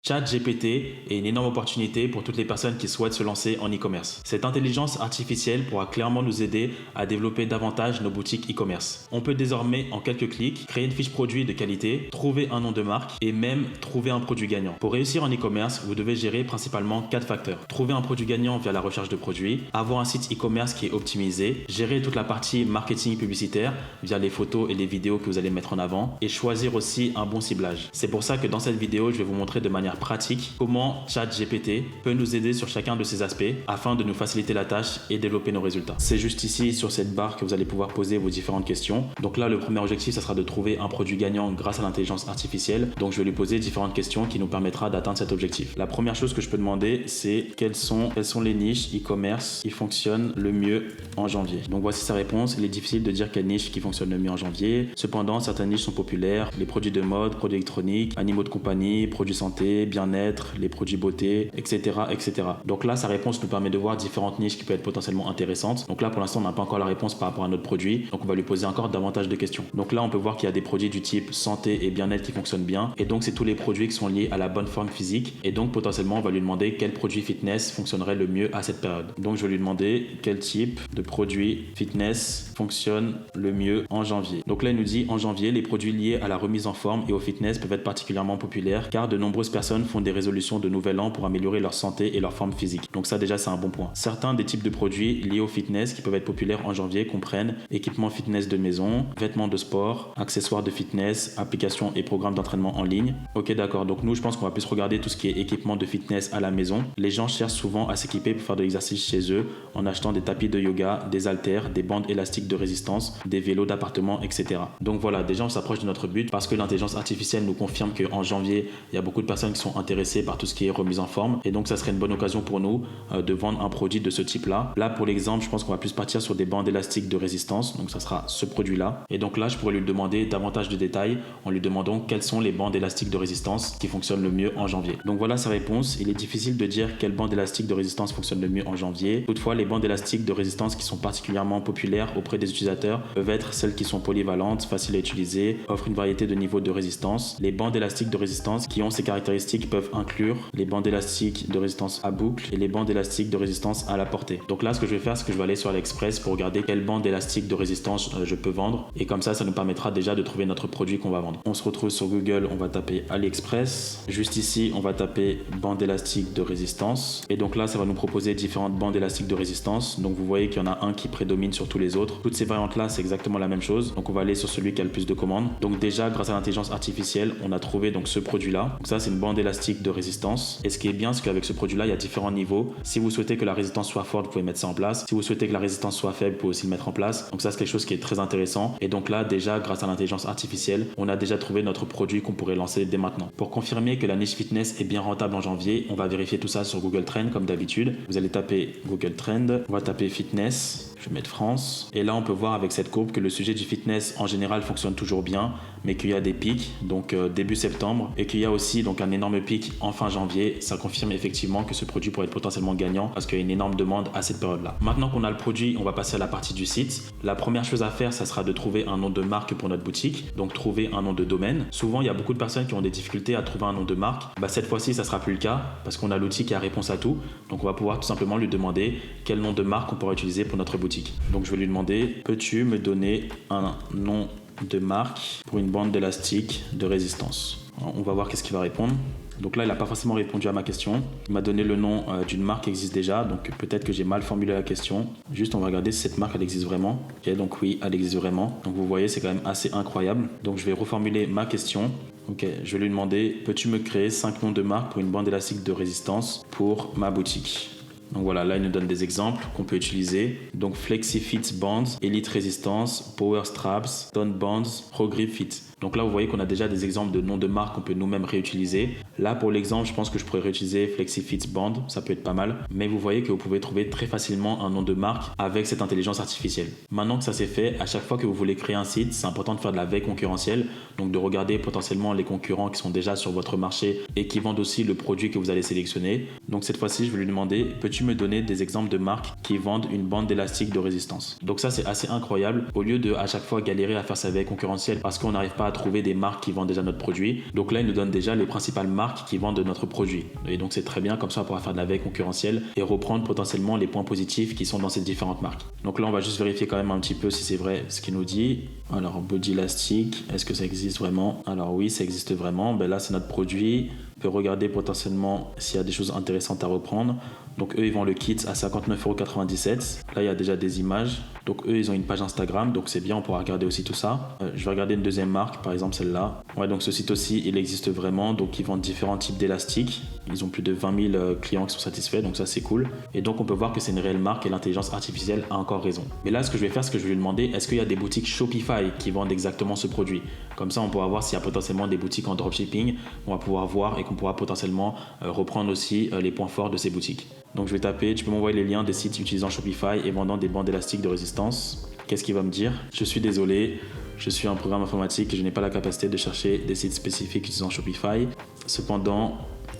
ChatGPT est une énorme opportunité pour toutes les personnes qui souhaitent se lancer en e-commerce. Cette intelligence artificielle pourra clairement nous aider à développer davantage nos boutiques e-commerce. On peut désormais, en quelques clics, créer une fiche produit de qualité, trouver un nom de marque et même trouver un produit gagnant. Pour réussir en e-commerce, vous devez gérer principalement 4 facteurs. Trouver un produit gagnant via la recherche de produits, avoir un site e-commerce qui est optimisé, gérer toute la partie marketing publicitaire via les photos et les vidéos que vous allez mettre en avant et choisir aussi un bon ciblage. C'est pour ça que dans cette vidéo, je vais vous montrer de manière pratique comment ChatGPT peut nous aider sur chacun de ces aspects afin de nous faciliter la tâche et développer nos résultats. C'est juste ici sur cette barre que vous allez pouvoir poser vos différentes questions. Donc là, le premier objectif, ça sera de trouver un produit gagnant grâce à l'intelligence artificielle. Donc je vais lui poser différentes questions qui nous permettra d'atteindre cet objectif. La première chose que je peux demander, c'est quelles sont les niches e-commerce qui fonctionnent le mieux en janvier. Donc voici sa réponse. Il est difficile de dire quelle niche qui fonctionne le mieux en janvier. Cependant, certaines niches sont populaires. Les produits de mode, produits électroniques, animaux de compagnie, produits santé, bien-être, les produits beauté, etc., etc. Donc là, sa réponse nous permet de voir différentes niches qui peuvent être potentiellement intéressantes. Donc là, pour l'instant, on n'a pas encore la réponse par rapport à notre produit. Donc on va lui poser encore davantage de questions. Donc là, on peut voir qu'il y a des produits du type santé et bien-être qui fonctionnent bien. Et donc, c'est tous les produits qui sont liés à la bonne forme physique. Et donc, potentiellement, on va lui demander quel produit fitness fonctionnerait le mieux à cette période. Donc, je vais lui demander quel type de produit fitness fonctionne le mieux en janvier. Donc là, il nous dit en janvier, les produits liés à la remise en forme et au fitness peuvent être particulièrement populaires car de nombreuses personnes font des résolutions de nouvel an pour améliorer leur santé et leur forme physique. Donc ça déjà c'est un bon point. Certains des types de produits liés au fitness qui peuvent être populaires en janvier comprennent équipements fitness de maison, vêtements de sport, accessoires de fitness, applications et programmes d'entraînement en ligne. Ok d'accord, donc nous je pense qu'on va plus regarder tout ce qui est équipement de fitness à la maison. Les gens cherchent souvent à s'équiper pour faire de l'exercice chez eux en achetant des tapis de yoga, des haltères, des bandes élastiques de résistance, des vélos d'appartement, etc. Donc voilà, déjà on s'approche de notre but parce que l'intelligence artificielle nous confirme qu'en janvier il y a beaucoup de personnes qui sont intéressés par tout ce qui est remise en forme et donc ça serait une bonne occasion pour nous de vendre un produit de ce type là. Là pour l'exemple je pense qu'on va plus partir sur des bandes élastiques de résistance, donc ça sera ce produit là et donc là je pourrais lui demander davantage de détails en lui demandant quelles sont les bandes élastiques de résistance qui fonctionnent le mieux en janvier. Donc voilà sa réponse. Il est difficile de dire quelle bande élastique de résistance fonctionne le mieux en janvier. Toutefois les bandes élastiques de résistance qui sont particulièrement populaires auprès des utilisateurs peuvent être celles qui sont polyvalentes, faciles à utiliser, offrent une variété de niveaux de résistance. Les bandes élastiques de résistance qui ont ces caractéristiques peuvent inclure les bandes élastiques de résistance à boucle et les bandes élastiques de résistance à la portée. Donc là, ce que je vais faire, c'est que je vais aller sur AliExpress pour regarder quelle bande élastique de résistance je peux vendre. Et comme ça nous permettra déjà de trouver notre produit qu'on va vendre. On se retrouve sur Google, on va taper AliExpress. Juste ici, on va taper bande élastique de résistance. Et donc là, ça va nous proposer différentes bandes élastiques de résistance. Donc vous voyez qu'il y en a un qui prédomine sur tous les autres. Toutes ces variantes-là, c'est exactement la même chose. Donc on va aller sur celui qui a le plus de commandes. Donc déjà, grâce à l'intelligence artificielle, on a trouvé donc ce produit-là. Donc ça, c'est une bande élastique de résistance. Et ce qui est bien, c'est qu'avec ce produit-là, il y a différents niveaux. Si vous souhaitez que la résistance soit forte, vous pouvez mettre ça en place. Si vous souhaitez que la résistance soit faible, vous pouvez aussi le mettre en place. Donc ça, c'est quelque chose qui est très intéressant. Et donc là, déjà, grâce à l'intelligence artificielle, on a déjà trouvé notre produit qu'on pourrait lancer dès maintenant. Pour confirmer que la niche fitness est bien rentable en janvier, on va vérifier tout ça sur Google Trends comme d'habitude. Vous allez taper Google Trends, on va taper fitness. Je vais mettre France. Et là, on peut voir avec cette courbe que le sujet du fitness en général fonctionne toujours bien, mais qu'il y a des pics, donc début septembre, et qu'il y a aussi donc un énorme pic en fin janvier. Ça confirme effectivement que ce produit pourrait être potentiellement gagnant parce qu'il y a une énorme demande à cette période-là. Maintenant qu'on a le produit, on va passer à la partie du site. La première chose à faire, ça sera de trouver un nom de marque pour notre boutique, donc trouver un nom de domaine. Souvent, il y a beaucoup de personnes qui ont des difficultés à trouver un nom de marque. Cette fois-ci, ça sera plus le cas parce qu'on a l'outil qui a réponse à tout. Donc, on va pouvoir tout simplement lui demander quel nom de marque on pourra utiliser pour notre boutique. Donc je vais lui demander, peux-tu me donner un nom de marque pour une bande d'élastique de résistance? Alors, on va voir qu'est-ce qu'il va répondre. Donc là, il n'a pas forcément répondu à ma question. Il m'a donné le nom d'une marque qui existe déjà. Donc peut-être que j'ai mal formulé la question. Juste, on va regarder si cette marque, elle existe vraiment. Ok, donc oui, elle existe vraiment. Donc vous voyez, c'est quand même assez incroyable. Donc je vais reformuler ma question. Ok, je vais lui demander, peux-tu me créer 5 noms de marques pour une bande élastique de résistance pour ma boutique? Donc voilà, là il nous donne des exemples qu'on peut utiliser. Donc FlexiFit Bands, Elite Resistance, Power Straps, Tone Bands, Pro Grip Fit. Donc là, vous voyez qu'on a déjà des exemples de noms de marques qu'on peut nous-mêmes réutiliser. Là, pour l'exemple, je pense que je pourrais réutiliser FlexiFit Band. Ça peut être pas mal. Mais vous voyez que vous pouvez trouver très facilement un nom de marque avec cette intelligence artificielle. Maintenant que ça c'est fait, à chaque fois que vous voulez créer un site, c'est important de faire de la veille concurrentielle. Donc de regarder potentiellement les concurrents qui sont déjà sur votre marché et qui vendent aussi le produit que vous allez sélectionner. Donc cette fois-ci, je vais lui demander, peux-tu me donner des exemples de marques qui vendent une bande d'élastique de résistance? Donc ça, c'est assez incroyable. Au lieu de à chaque fois galérer à faire sa veille concurrentielle parce qu'on n'arrive pas à trouver des marques qui vendent déjà notre produit. Donc là, il nous donne déjà les principales marques qui vendent de notre produit. Et donc c'est très bien, comme ça on pourra faire de la veille concurrentielle et reprendre potentiellement les points positifs qui sont dans ces différentes marques. Donc là, on va juste vérifier quand même un petit peu si c'est vrai ce qu'il nous dit. Alors, Body Elastic, est-ce que ça existe vraiment? Alors oui, ça existe vraiment. Là, c'est notre produit. On peut regarder potentiellement s'il y a des choses intéressantes à reprendre. Donc eux, ils vendent le kit à 59,97 €. Là, il y a déjà des images. Donc eux, ils ont une page Instagram, donc c'est bien, on pourra regarder aussi tout ça. Je vais regarder une deuxième marque, par exemple celle-là. Ouais, donc ce site aussi, il existe vraiment. Donc ils vendent différents types d'élastiques. Ils ont plus de 20 000 clients qui sont satisfaits, donc ça c'est cool. Et donc on peut voir que c'est une réelle marque et l'intelligence artificielle a encore raison. Mais là, ce que je vais faire, c'est que je vais lui demander, est-ce qu'il y a des boutiques Shopify qui vendent exactement ce produit? Comme ça, on pourra voir s'il y a potentiellement des boutiques en dropshipping. On va pouvoir voir et qu'on pourra potentiellement reprendre aussi les points forts de ces boutiques. Donc je vais taper, tu peux m'envoyer les liens des sites utilisant Shopify et vendant des bandes élastiques de résistance. Qu'est-ce qu'il va me dire? Je suis désolé, je suis un programme informatique et je n'ai pas la capacité de chercher des sites spécifiques utilisant Shopify. Cependant,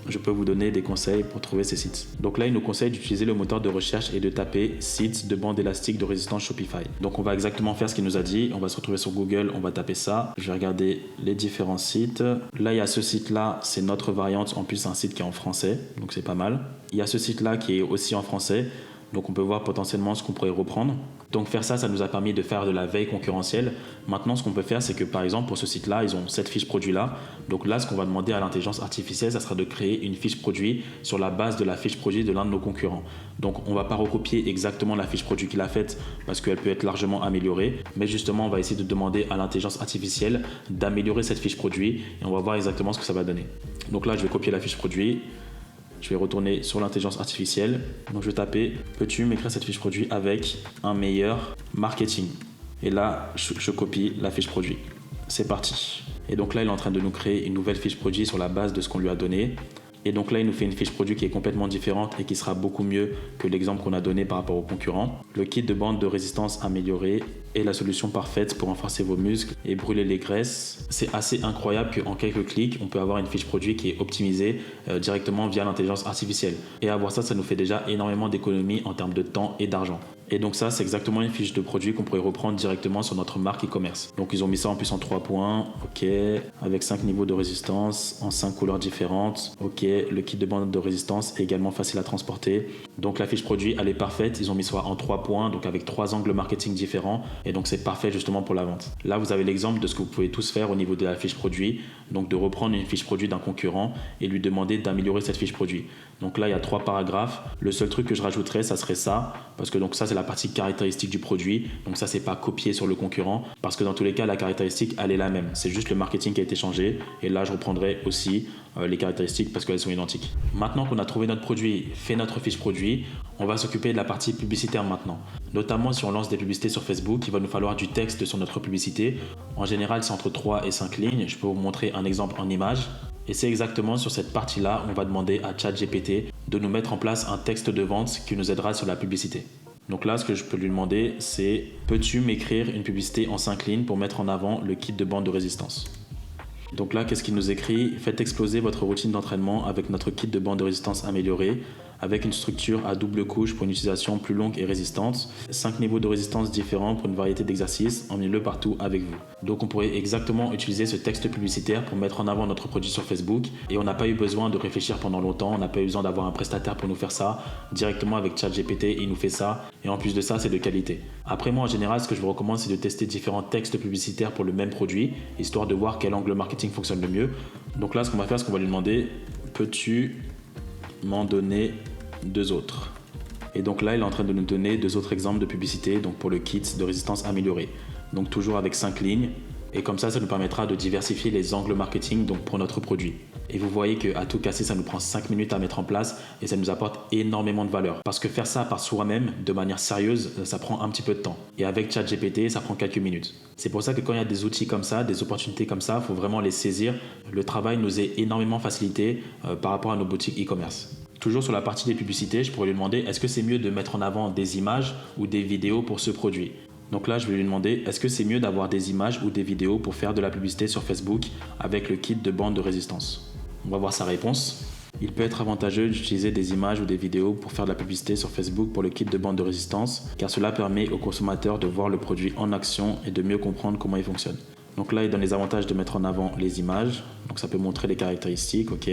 je peux vous donner des conseils pour trouver ces sites. Donc là, il nous conseille d'utiliser le moteur de recherche et de taper sites de bandes élastiques de résistance Shopify. Donc on va exactement faire ce qu'il nous a dit. On va se retrouver sur Google, on va taper ça. Je vais regarder les différents sites. Là, il y a ce site-là, c'est notre variante. En plus, c'est un site qui est en français, donc c'est pas mal. Il y a ce site-là qui est aussi en français. Donc on peut voir potentiellement ce qu'on pourrait reprendre. Donc faire ça, ça nous a permis de faire de la veille concurrentielle. Maintenant, ce qu'on peut faire, c'est que par exemple, pour ce site-là, ils ont cette fiche produit-là. Donc là, ce qu'on va demander à l'intelligence artificielle, ça sera de créer une fiche produit sur la base de la fiche produit de l'un de nos concurrents. Donc on ne va pas recopier exactement la fiche produit qu'il a faite parce qu'elle peut être largement améliorée. Mais justement, on va essayer de demander à l'intelligence artificielle d'améliorer cette fiche produit et on va voir exactement ce que ça va donner. Donc là, je vais copier la fiche produit. Je vais retourner sur l'intelligence artificielle. Donc je vais taper, peux-tu m'écrire cette fiche produit avec un meilleur marketing? Et là, je copie la fiche produit. C'est parti. Et donc là, il est en train de nous créer une nouvelle fiche produit sur la base de ce qu'on lui a donné. Et donc là, il nous fait une fiche produit qui est complètement différente et qui sera beaucoup mieux que l'exemple qu'on a donné par rapport aux concurrents. Le kit de bande de résistance amélioré est la solution parfaite pour renforcer vos muscles et brûler les graisses. C'est assez incroyable qu'en quelques clics, on peut avoir une fiche produit qui est optimisée directement via l'intelligence artificielle. Et avoir ça, ça nous fait déjà énormément d'économies en termes de temps et d'argent. Et donc ça, c'est exactement une fiche de produit qu'on pourrait reprendre directement sur notre marque e-commerce. Donc ils ont mis ça en plus en 3 points, ok, avec 5 niveaux de résistance, en 5 couleurs différentes, ok, le kit de bande de résistance est également facile à transporter. Donc la fiche produit, elle est parfaite, ils ont mis ça en 3 points, donc avec 3 angles marketing différents, et donc c'est parfait justement pour la vente. Là, vous avez l'exemple de ce que vous pouvez tous faire au niveau de la fiche produit, donc de reprendre une fiche produit d'un concurrent et lui demander d'améliorer cette fiche produit. Donc là, il y a 3 paragraphes. Le seul truc que je rajouterais, ça serait ça, parce que donc ça, c'est la partie caractéristique du produit. Donc ça, c'est pas copié sur le concurrent, parce que dans tous les cas, la caractéristique, elle est la même. C'est juste le marketing qui a été changé. Et là, je reprendrai aussi les caractéristiques parce qu'elles sont identiques. Maintenant qu'on a trouvé notre produit, fait notre fiche produit, on va s'occuper de la partie publicitaire maintenant. Notamment si on lance des publicités sur Facebook, il va nous falloir du texte sur notre publicité. En général, c'est entre 3 et 5 lignes. Je peux vous montrer un exemple en image. Et c'est exactement sur cette partie-là, on va demander à ChatGPT de nous mettre en place un texte de vente qui nous aidera sur la publicité. Donc là, ce que je peux lui demander, c'est « Peux-tu m'écrire une publicité en 5 lignes pour mettre en avant le kit de bande de résistance ?» Donc là, qu'est-ce qu'il nous écrit? Faites exploser votre routine d'entraînement avec notre kit de bande de résistance amélioré, avec une structure à double couche pour une utilisation plus longue et résistante, 5 niveaux de résistance différents pour une variété d'exercices, emmenez-le partout avec vous. Donc on pourrait exactement utiliser ce texte publicitaire pour mettre en avant notre produit sur Facebook et on n'a pas eu besoin de réfléchir pendant longtemps, on n'a pas eu besoin d'avoir un prestataire pour nous faire ça. Directement avec ChatGPT, il nous fait ça et en plus de ça, c'est de qualité. Après moi, en général, ce que je vous recommande, c'est de tester différents textes publicitaires pour le même produit, histoire de voir quel angle marketing fonctionne le mieux. Donc là, ce qu'on va faire, c'est qu'on va lui demander « Peux-tu m'en donner 2 autres ?» Et donc là, il est en train de nous donner 2 autres exemples de publicité donc pour le kit de résistance amélioré. Donc toujours avec 5 lignes. Et comme ça nous permettra de diversifier les angles marketing donc pour notre produit. Et vous voyez qu'à tout casser, ça nous prend 5 minutes à mettre en place et ça nous apporte énormément de valeur. Parce que faire ça par soi-même, de manière sérieuse, ça prend un petit peu de temps. Et avec ChatGPT, ça prend quelques minutes. C'est pour ça que quand il y a des outils comme ça, des opportunités comme ça, il faut vraiment les saisir. Le travail nous est énormément facilité par rapport à nos boutiques e-commerce. Toujours sur la partie des publicités, je pourrais lui demander est-ce que c'est mieux de mettre en avant des images ou des vidéos pour ce produit? Donc là, je vais lui demander est-ce que c'est mieux d'avoir des images ou des vidéos pour faire de la publicité sur Facebook avec le kit de bande de résistance? On va voir sa réponse. Il peut être avantageux d'utiliser des images ou des vidéos pour faire de la publicité sur Facebook pour le kit de bande de résistance, car cela permet aux consommateurs de voir le produit en action et de mieux comprendre comment il fonctionne. Donc là, il donne les avantages de mettre en avant les images. Donc ça peut montrer les caractéristiques, ok.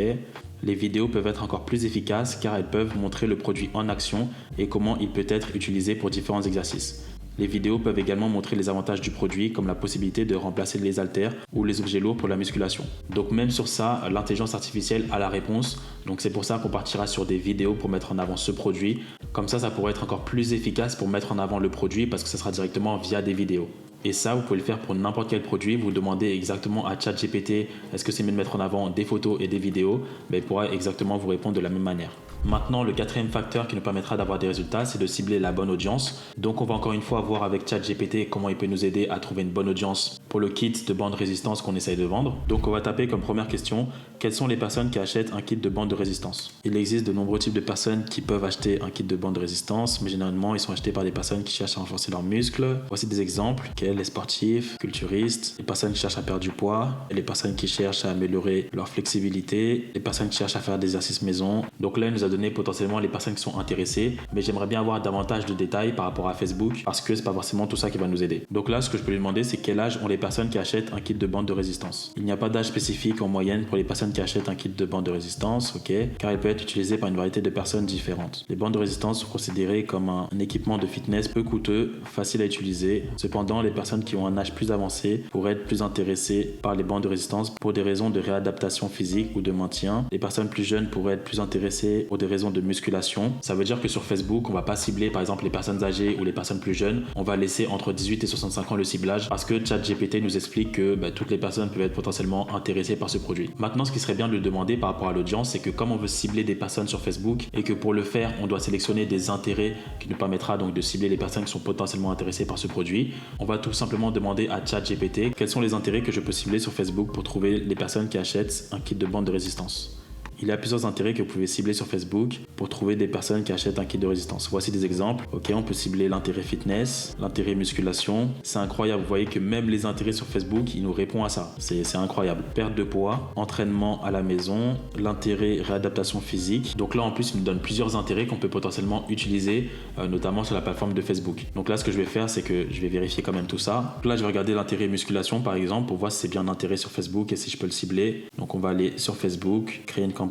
Les vidéos peuvent être encore plus efficaces car elles peuvent montrer le produit en action et comment il peut être utilisé pour différents exercices. Les vidéos peuvent également montrer les avantages du produit comme la possibilité de remplacer les haltères ou les objets lourds pour la musculation. Donc même sur ça, l'intelligence artificielle a la réponse. Donc c'est pour ça qu'on partira sur des vidéos pour mettre en avant ce produit. Comme ça pourrait être encore plus efficace pour mettre en avant le produit parce que ça sera directement via des vidéos. Et ça, vous pouvez le faire pour n'importe quel produit. Vous demandez exactement à ChatGPT est-ce que c'est mieux de mettre en avant des photos et des vidéos, mais il pourra exactement vous répondre de la même manière. Maintenant, le quatrième facteur qui nous permettra d'avoir des résultats, c'est de cibler la bonne audience. Donc on va encore une fois voir avec ChatGPT comment il peut nous aider à trouver une bonne audience pour le kit de bande résistance qu'on essaye de vendre. Donc on va taper comme première question, quelles sont les personnes qui achètent un kit de bande de résistance? Il existe de nombreux types de personnes qui peuvent acheter un kit de bande de résistance, mais généralement ils sont achetés par des personnes qui cherchent à renforcer leurs muscles. Voici des exemples, les sportifs, culturistes, les personnes qui cherchent à perdre du poids, et les personnes qui cherchent à améliorer leur flexibilité, les personnes qui cherchent à faire des exercices maison. Donc là, il nous a donné potentiellement les personnes qui sont intéressées, mais j'aimerais bien avoir davantage de détails par rapport à Facebook parce que c'est pas forcément tout ça qui va nous aider. Donc là, ce que je peux lui demander, c'est quel âge ont les personnes qui achètent un kit de bande de résistance. Il n'y a pas d'âge spécifique en moyenne pour les personnes qui achètent un kit de bande de résistance, ok, car il peut être utilisé par une variété de personnes différentes. Les bandes de résistance sont considérées comme un équipement de fitness peu coûteux, facile à utiliser. Cependant, les personnes qui ont un âge plus avancé pourraient être plus intéressées par les bandes de résistance pour des raisons de réadaptation physique ou de maintien. Les personnes plus jeunes pourraient être plus intéressées pour des raisons de musculation. Ça veut dire que sur Facebook, on va pas cibler par exemple les personnes âgées ou les personnes plus jeunes. On va laisser entre 18 et 65 ans le ciblage parce que ChatGPT nous explique que toutes les personnes peuvent être potentiellement intéressées par ce produit. Maintenant, ce qui serait bien de lui demander par rapport à l'audience, c'est que comme on veut cibler des personnes sur Facebook et que pour le faire, on doit sélectionner des intérêts qui nous permettra donc de cibler les personnes qui sont potentiellement intéressées par ce produit, on va tout simplement demander à ChatGPT quels sont les intérêts que je peux cibler sur Facebook pour trouver les personnes qui achètent un kit de bande de résistance. Il y a plusieurs intérêts que vous pouvez cibler sur Facebook pour trouver des personnes qui achètent un kit de résistance. Voici des exemples. Ok, on peut cibler l'intérêt fitness, l'intérêt musculation. C'est incroyable. Vous voyez que même les intérêts sur Facebook, ils nous répondent à ça. C'est incroyable. Perte de poids, entraînement à la maison, l'intérêt réadaptation physique. Donc là, en plus, il nous donne plusieurs intérêts qu'on peut potentiellement utiliser, notamment sur la plateforme de Facebook. Donc là, ce que je vais faire, c'est que je vais vérifier quand même tout ça. Donc là, je vais regarder l'intérêt musculation, par exemple, pour voir si c'est bien un intérêt sur Facebook et si je peux le cibler. Donc on va aller sur Facebook, créer une campagne,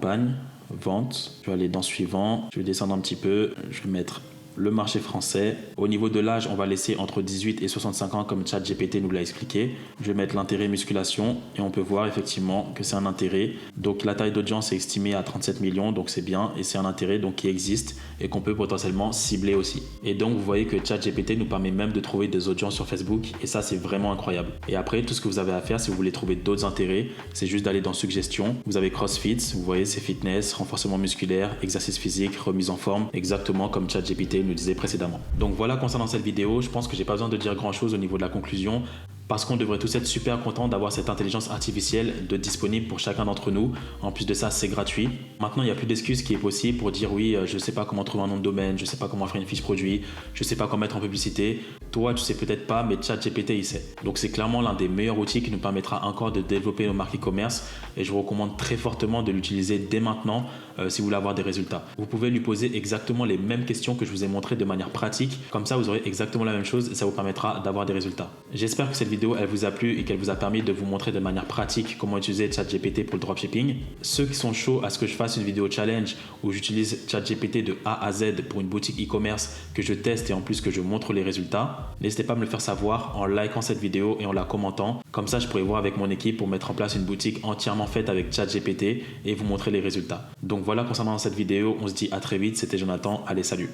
vente, je vais aller dans suivant, je vais descendre un petit peu, je vais mettre le marché français. Au niveau de l'âge, on va laisser entre 18 et 65 ans comme ChatGPT nous l'a expliqué. Je vais mettre l'intérêt musculation et on peut voir effectivement que c'est un intérêt. Donc la taille d'audience est estimée à 37 millions, donc c'est bien et c'est un intérêt donc qui existe et qu'on peut potentiellement cibler aussi. Et donc vous voyez que ChatGPT nous permet même de trouver des audiences sur Facebook et ça c'est vraiment incroyable. Et après tout ce que vous avez à faire si vous voulez trouver d'autres intérêts, c'est juste d'aller dans suggestions. Vous avez CrossFit, vous voyez c'est fitness, renforcement musculaire, exercice physique, remise en forme, exactement comme ChatGPT nous disait précédemment. Donc voilà concernant cette vidéo, je pense que j'ai pas besoin de dire grand chose au niveau de la conclusion parce qu'on devrait tous être super contents d'avoir cette intelligence artificielle disponible pour chacun d'entre nous. En plus de ça, c'est gratuit. Maintenant, il n'y a plus d'excuses qui est possible pour dire oui, je sais pas comment trouver un nom de domaine, je sais pas comment faire une fiche produit, je sais pas comment mettre en publicité. Toi, tu sais peut-être pas, mais ChatGPT, il sait. Donc c'est clairement l'un des meilleurs outils qui nous permettra encore de développer nos marques e-commerce et je vous recommande très fortement de l'utiliser dès maintenant si vous voulez avoir des résultats. Vous pouvez lui poser exactement les mêmes questions que je vous ai montrées de manière pratique. Comme ça, vous aurez exactement la même chose et ça vous permettra d'avoir des résultats. J'espère que cette vidéo elle vous a plu et qu'elle vous a permis de vous montrer de manière pratique comment utiliser ChatGPT pour le dropshipping. Ceux qui sont chauds à ce que je fasse une vidéo challenge où j'utilise ChatGPT de A à Z pour une boutique e-commerce que je teste et en plus que je montre les résultats, n'hésitez pas à me le faire savoir en likant cette vidéo et en la commentant. Comme ça, je pourrai voir avec mon équipe pour mettre en place une boutique entièrement faite avec ChatGPT et vous montrer les résultats. Donc voilà concernant cette vidéo, on se dit à très vite. C'était Jonathan. Allez, salut.